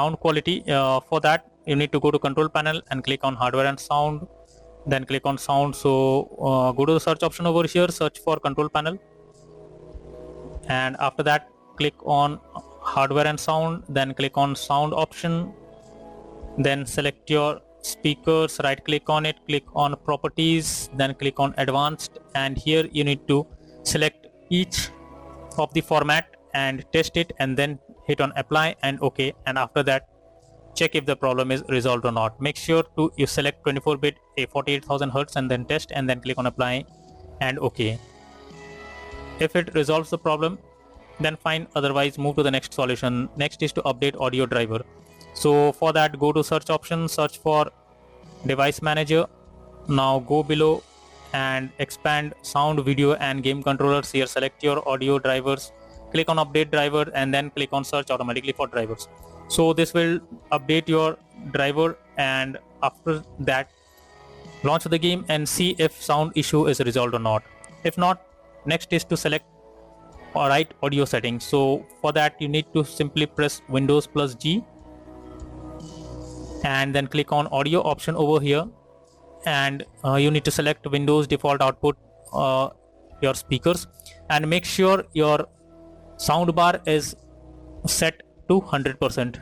sound quality. For that you need to go to control panel and click on hardware and sound, then click on sound. So go to the search option over here, search for control panel, and after that click on hardware and sound, then click on sound option, then select your speakers, right click on it, click on properties, then click on advanced, and here you need to select each of the format and test it, and then hit on apply and OK, and after that check if the problem is resolved or not. Make sure to you select 24-bit a 48,000 Hz and then test, and then click on apply and OK. If it resolves the problem, then fine, otherwise move to the next solution. Next is to update audio driver. So for that, go to search option, search for device manager. Now go below and expand sound, video and game controllers. Here select your audio drivers, click on update driver, and then click on search automatically for drivers. So this will update your driver, and after that launch the game and see if sound issue is resolved or not. If not, next is to select right audio settings. So for that you need to simply press Windows plus G and then click on audio option over here, and you need to select Windows default output, your speakers, and make sure your sound bar is set to 100%.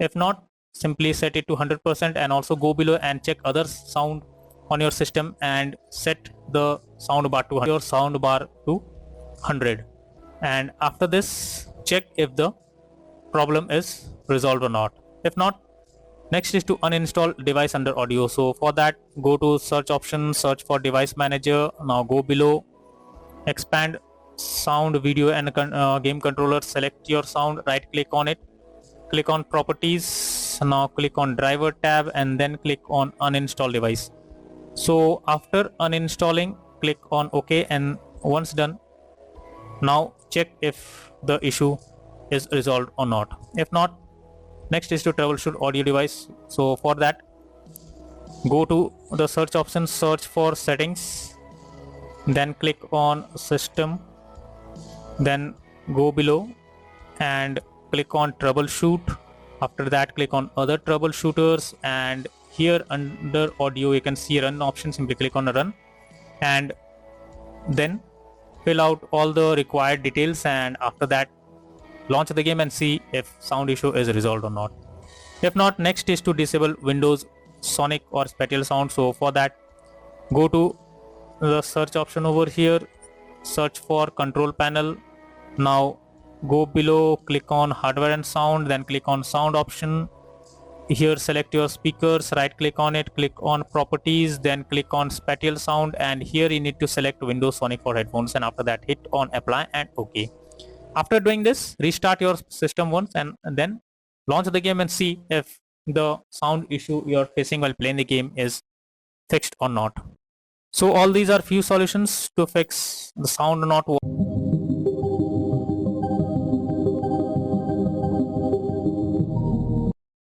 If not, simply set it to 100%, and also go below and check other sound on your system and set the sound bar to your sound bar to 100, and after this check if the problem is resolved or not. If not, next is to uninstall device under audio. So for that, go to search option, search for device manager. Now go below, expand sound, video and game controller, select your sound, right click on it, click on properties. Now click on driver tab and then click on uninstall device. So after uninstalling, click on OK, and once done, now check if the issue is resolved or not. If not, next is to troubleshoot audio device. So for that, go to the search option, search for settings, then click on system, then go below and click on troubleshoot. After that, click on other troubleshooters, and here under audio you can see run option. Simply click on run and then fill out all the required details, and after that launch the game and see if sound issue is resolved or not. If not, next is to disable Windows sonic or spatial sound. So for that, go to the search option over here, search for control panel. Now go below, click on hardware and sound, then click on sound option. Here select your speakers, right click on it, click on properties, then click on spatial sound, and here you need to select Windows Sonic for headphones, and after that hit on apply and OK. After doing this, restart your system once and then launch the game and see if the sound issue you're facing while playing the game is fixed or not. So all these are few solutions to fix the sound not working.